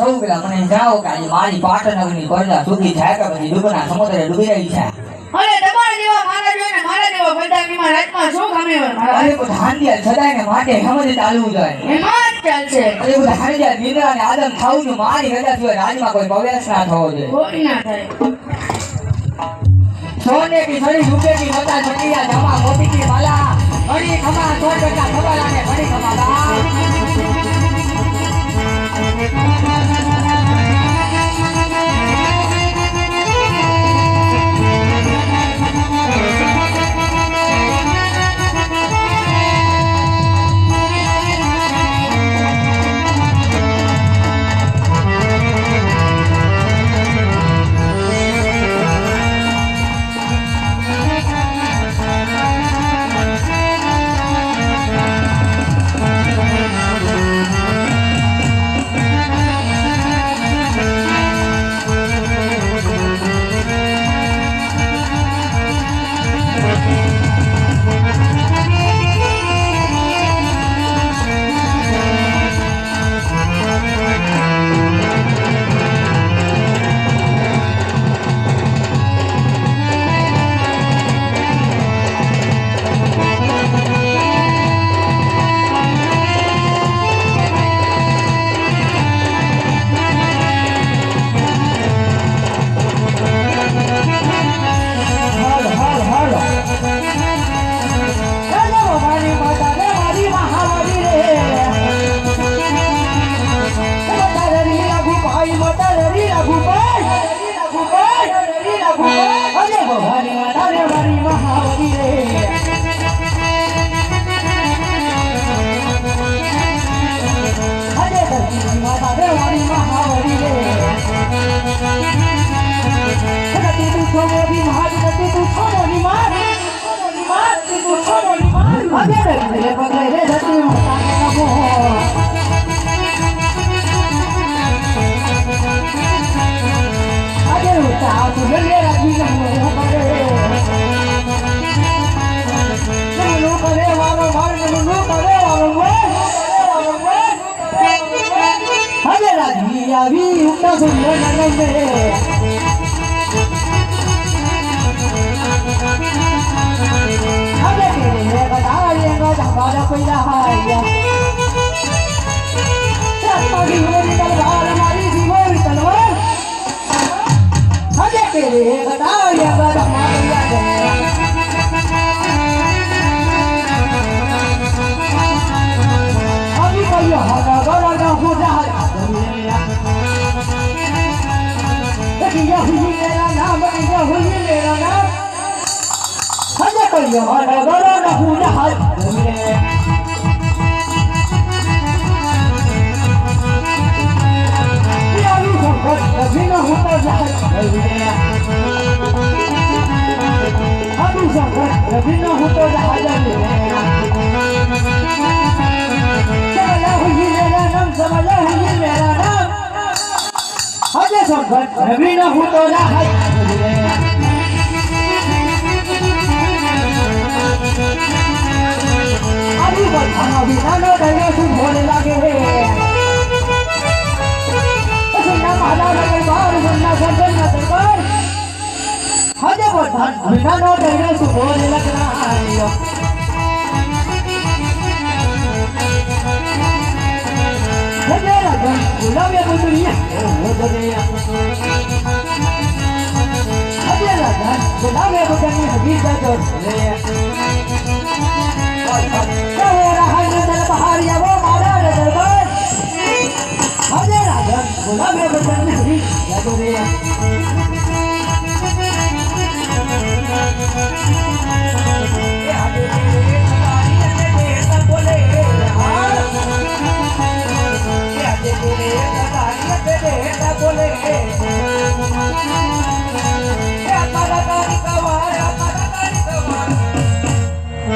કહું પેલા મને જાઓ કે આજે મારી પાટનગરની પ્રજા સુખી થાય કે પછી ડૂબના સમુદ્રે ડૂબી રહી છે. અરે તમારા જેવા મારા જોઈને મારા જેવા બધાની રાજમાં શું ખામી હોય મારા? અરે બધા હાંડિયા સદાયને માટે સમજ ચાલવું જોઈએ. એમાં જ ચાલશે. અરે બધા હાંડિયા નિંદ્રા અને આદમ ખાવું જોઈએ. મારી રજા સિવાય રાજમાં કોઈ પ્રવેશ ના થવો જોઈએ. કોઈ ના થાય. सोने की छड़ी रुपए की बता छड़िया जमा मोती की माला बड़ी खमा छोड़ बेटा खबर आने बड़ी खमाला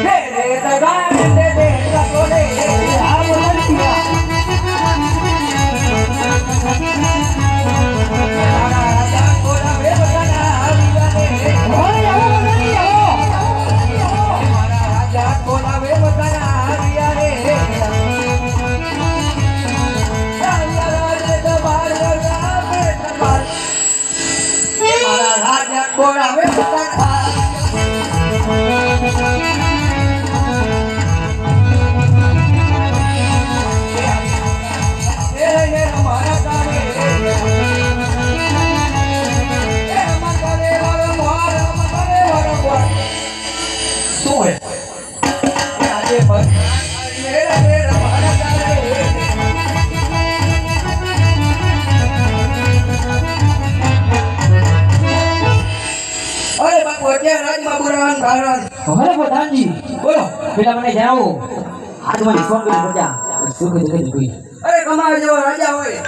Hey, મેરા મેરા મારા તારે અરે બાપુ અત્યારે રાજમાં પુરાણ ભારણ હવે પ્રધાનજી બોલો પેલા મને જણાવો હાથમાં ફોન કરી પ્રજા સુખ દુઃખ કોઈ અરે કમાવા જેવો રાજા હોય